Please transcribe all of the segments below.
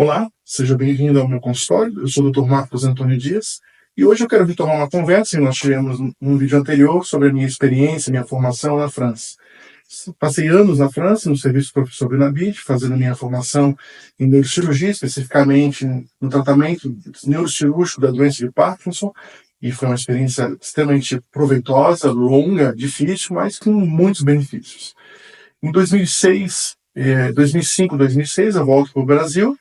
Olá, seja bem-vindo ao meu consultório. Eu sou o Dr. Marcos Antônio Dias e hoje eu quero retomar uma conversa que nós tivemos num vídeo anterior sobre a minha experiência, minha formação na França. Passei anos na França, no serviço do professor Benabid, fazendo minha formação em neurocirurgia, especificamente no tratamento neurocirúrgico da doença de Parkinson, e foi uma experiência extremamente proveitosa, longa, difícil, mas com muitos benefícios. Em 2006, 2005, 2006, eu volto para o Brasil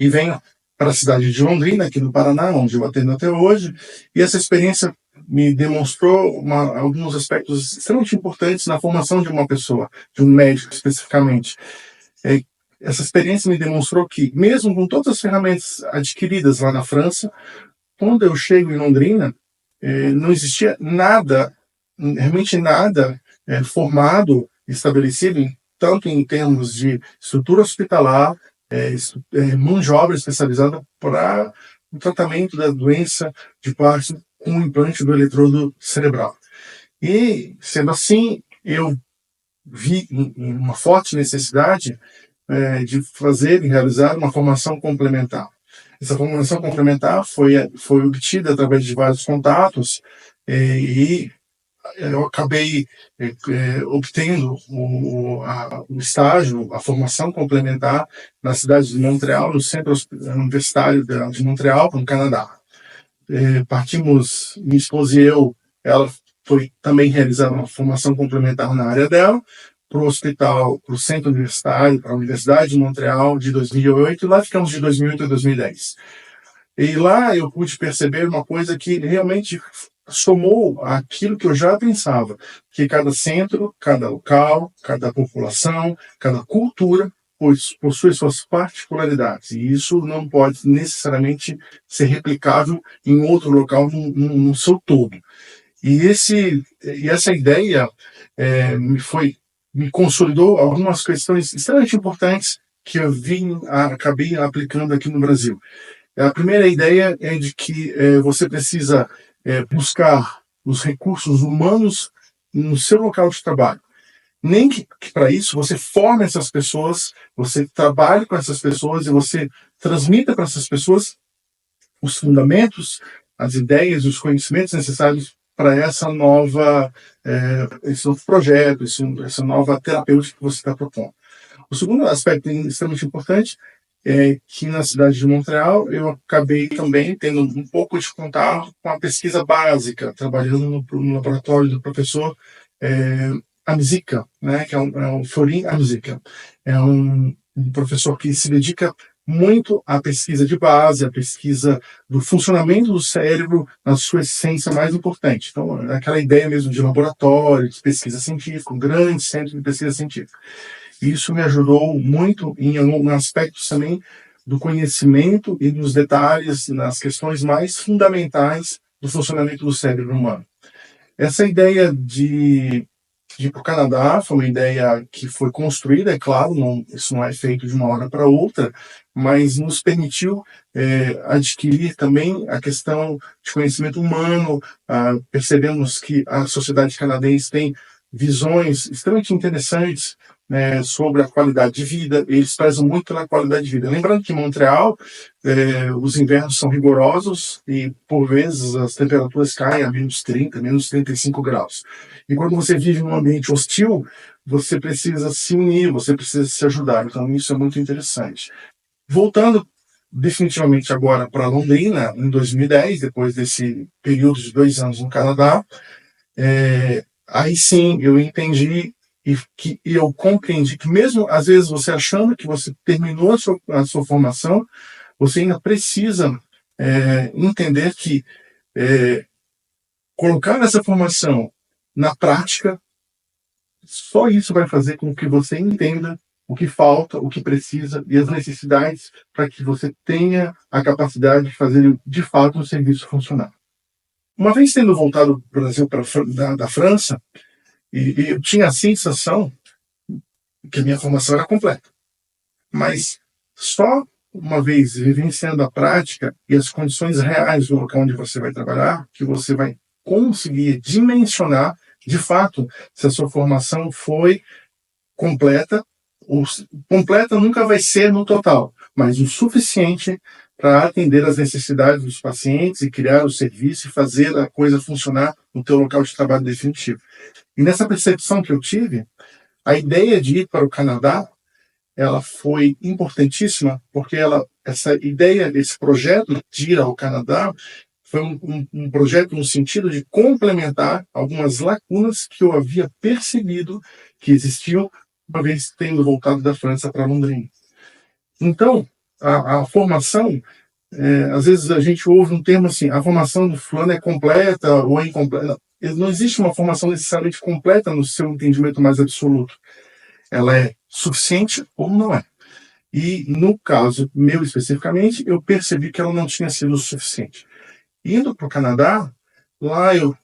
e venho para a cidade de Londrina, aqui no Paraná, onde eu atendo até hoje, e essa experiência me demonstrou alguns aspectos extremamente importantes na formação de uma pessoa, de um médico especificamente. Essa experiência me demonstrou que, mesmo com todas as ferramentas adquiridas lá na França, quando eu chego em Londrina, não existia nada, realmente nada, formado, estabelecido, tanto em termos de estrutura hospitalar, mão de obra especializada para o tratamento da doença de Parkinson com o implante do eletrodo cerebral. E, sendo assim, eu vi uma forte necessidade de fazer e realizar uma formação complementar. Essa formação complementar foi obtida através de vários contatos e eu acabei obtendo o estágio, a formação complementar na cidade de Montreal, no Centro Universitário de Montreal, no Canadá. Partimos, minha esposa e eu, ela foi também realizar uma formação complementar na área dela, para o hospital, para o Centro Universitário, para a Universidade de Montreal, de 2008, e lá ficamos de 2008 a 2010. E lá eu pude perceber uma coisa que realmente somou aquilo que eu já pensava, que cada centro, cada local, cada população, cada cultura possui suas particularidades, e isso não pode necessariamente ser replicável em outro local no seu todo. E essa ideia me consolidou algumas questões extremamente importantes que eu acabei aplicando aqui no Brasil. A primeira ideia é de que você precisa buscar os recursos humanos no seu local de trabalho. Nem que para isso você forme essas pessoas, você trabalhe com essas pessoas e você transmita para essas pessoas os fundamentos, as ideias, os conhecimentos necessários para esse novo projeto, essa nova terapêutica que você está propondo. O segundo aspecto extremamente importante é que na cidade de Montreal eu acabei também tendo um pouco de contato com a pesquisa básica, trabalhando no laboratório do professor Amzica, né, que é o Florin Amzica. É um professor que se dedica muito à pesquisa de base, à pesquisa do funcionamento do cérebro na sua essência mais importante. Então, aquela ideia mesmo de laboratório, de pesquisa científica, um grande centro de pesquisa científica. Isso me ajudou muito em aspectos também do conhecimento e dos detalhes, nas questões mais fundamentais do funcionamento do cérebro humano. Essa ideia de ir para o Canadá foi uma ideia que foi construída, é claro, isso não é feito de uma hora para outra, mas nos permitiu adquirir também a questão de conhecimento humano. Percebemos que a sociedade canadense tem visões extremamente interessantes sobre a qualidade de vida. Eles prezam muito pela qualidade de vida. Lembrando que em Montreal os invernos são rigorosos e, por vezes, as temperaturas caem a menos 30, menos 35 graus. E quando você vive num ambiente hostil, você precisa se unir, você precisa se ajudar. Então, isso é muito interessante. Voltando definitivamente agora para Londrina, em 2010, depois desse período de 2 anos no Canadá, aí sim eu entendi e eu compreendi que mesmo às vezes você achando que você terminou a sua formação, você ainda precisa entender que colocar essa formação na prática, só isso vai fazer com que você entenda o que falta, o que precisa e as necessidades para que você tenha a capacidade de fazer de fato o serviço funcionar. Uma vez tendo voltado para o Brasil da França, e eu tinha a sensação que a minha formação era completa. Mas só uma vez vivenciando a prática e as condições reais do local onde você vai trabalhar, que você vai conseguir dimensionar, de fato, se a sua formação foi completa. Completa nunca vai ser no total, mas o suficiente para atender às necessidades dos pacientes e criar o serviço e fazer a coisa funcionar no teu local de trabalho definitivo. E nessa percepção que eu tive, a ideia de ir para o Canadá, ela foi importantíssima, porque essa ideia, esse projeto de ir ao Canadá, foi um projeto no sentido de complementar algumas lacunas que eu havia percebido que existiam uma vez tendo voltado da França para Londrina. Então, a formação, às vezes a gente ouve um termo assim, a formação do fulano é completa ou é incompleta. Não existe uma formação necessariamente completa no seu entendimento mais absoluto. Ela é suficiente ou não é. E, no caso meu especificamente, eu percebi que ela não tinha sido o suficiente. Indo para o Canadá, lá eu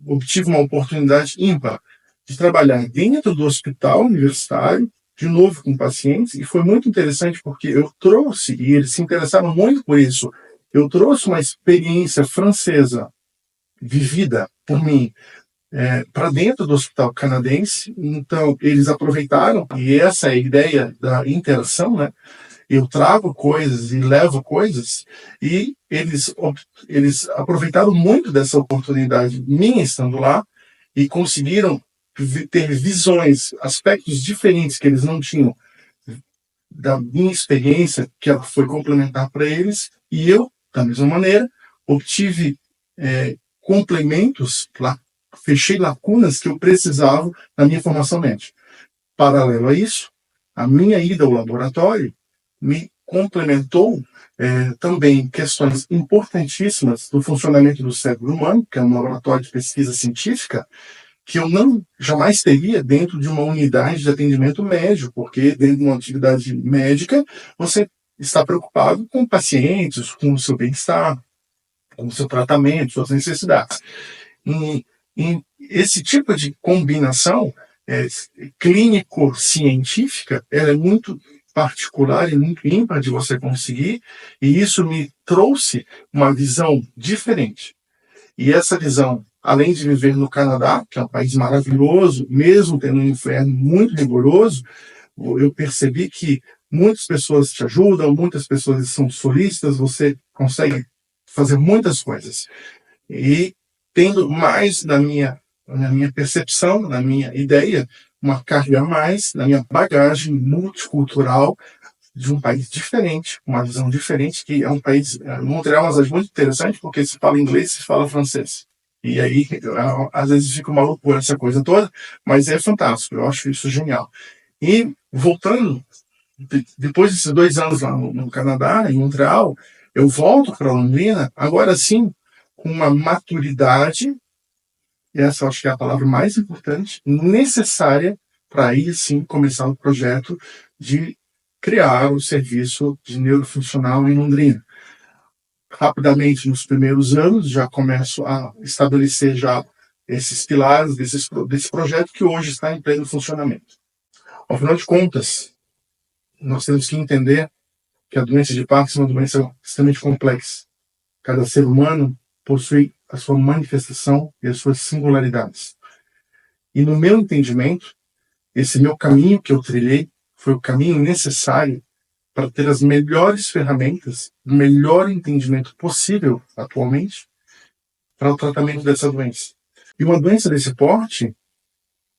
obtive uma oportunidade ímpar de trabalhar dentro do hospital universitário, de novo com pacientes, e foi muito interessante porque eu trouxe, e eles se interessaram muito por isso, eu trouxe uma experiência francesa vivida por mim para dentro do hospital canadense. Então eles aproveitaram, e essa é a ideia da interação, né? Eu trago coisas e levo coisas, e eles aproveitaram muito dessa oportunidade minha estando lá e conseguiram ter visões, aspectos diferentes que eles não tinham da minha experiência, que ela foi complementar para eles, e eu, da mesma maneira, obtive complementos, fechei lacunas que eu precisava na minha formação médica. Paralelo a isso, a minha ida ao laboratório me complementou também questões importantíssimas do funcionamento do cérebro humano, que é um laboratório de pesquisa científica, que eu jamais teria dentro de uma unidade de atendimento médico, porque dentro de uma atividade médica você está preocupado com pacientes, com o seu bem-estar, com o seu tratamento, suas necessidades. E esse tipo de combinação clínico-científica, ela é muito particular e muito ímpar de você conseguir, e isso me trouxe uma visão diferente. E essa visão, além de viver no Canadá, que é um país maravilhoso, mesmo tendo um inverno muito rigoroso, eu percebi que muitas pessoas te ajudam, muitas pessoas são solistas, você consegue fazer muitas coisas. E tendo mais na minha percepção, na minha ideia, uma carga a mais na minha bagagem multicultural de um país diferente, uma visão diferente, que é um país... Montreal é uma cidade muito interessante, porque se fala inglês, se fala francês. E aí, às vezes fica uma loucura essa coisa toda, mas é fantástico, eu acho isso genial. E, voltando, depois desses 2 anos lá no Canadá, em Montreal, eu volto para Londrina, agora sim, com uma maturidade, e essa eu acho que é a palavra mais importante, necessária para aí sim começar o projeto de criar o serviço de neurofuncional em Londrina. Rapidamente, nos primeiros anos, já começo a estabelecer já esses pilares desse projeto que hoje está em pleno funcionamento. Ao final de contas, nós temos que entender que a doença de Parkinson é uma doença extremamente complexa. Cada ser humano possui a sua manifestação e as suas singularidades. E no meu entendimento, esse meu caminho que eu trilhei foi o caminho necessário para ter as melhores ferramentas, o melhor entendimento possível atualmente para o tratamento dessa doença. E uma doença desse porte,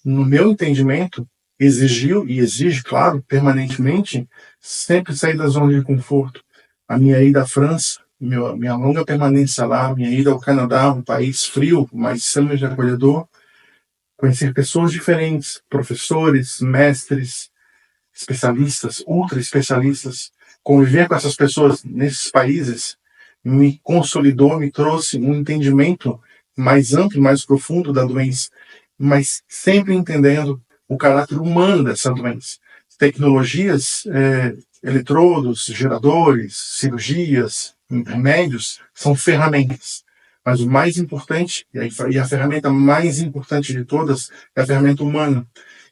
no meu entendimento, exigiu e exige, claro, permanentemente, sempre sair da zona de conforto. A minha ida à França, minha longa permanência lá, minha ida ao Canadá, um país frio, mas extremamente acolhedor, conhecer pessoas diferentes, professores, mestres, especialistas, ultra especialistas, conviver com essas pessoas nesses países me consolidou, me trouxe um entendimento mais amplo, mais profundo da doença, mas sempre entendendo o caráter humano dessa doença. Tecnologias, eletrodos, geradores, cirurgias, remédios, são ferramentas. Mas o mais importante, e a ferramenta mais importante de todas, é a ferramenta humana.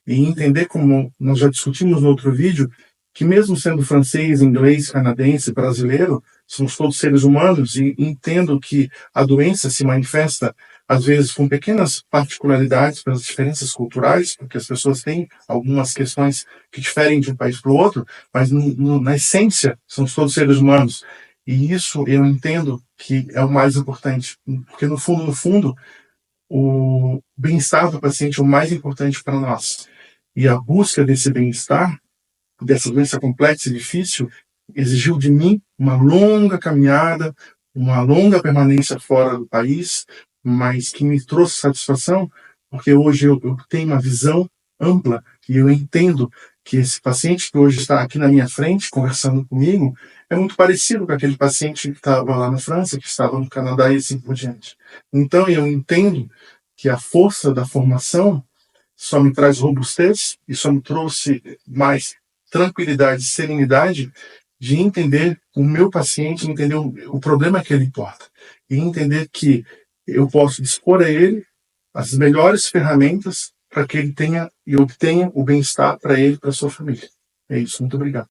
E entender, como nós já discutimos no outro vídeo, que mesmo sendo francês, inglês, canadense, brasileiro, somos todos seres humanos, e entendo que a doença se manifesta às vezes com pequenas particularidades, pelas diferenças culturais, porque as pessoas têm algumas questões que diferem de um país para o outro, mas na essência somos todos seres humanos. E isso eu entendo que é o mais importante, porque no fundo, o bem-estar do paciente é o mais importante para nós. E a busca desse bem-estar, dessa doença complexa e difícil, exigiu de mim uma longa caminhada, uma longa permanência fora do país, mas que me trouxe satisfação, porque hoje eu tenho uma visão ampla e eu entendo que esse paciente que hoje está aqui na minha frente, conversando comigo, é muito parecido com aquele paciente que estava lá na França, que estava no Canadá e assim por diante. Então eu entendo que a força da formação só me traz robustez e só me trouxe mais tranquilidade, serenidade de entender o meu paciente, entender o problema que ele porta e entender que eu posso dispor a ele as melhores ferramentas para que ele tenha e obtenha o bem-estar para ele e para sua família. É isso, muito obrigado.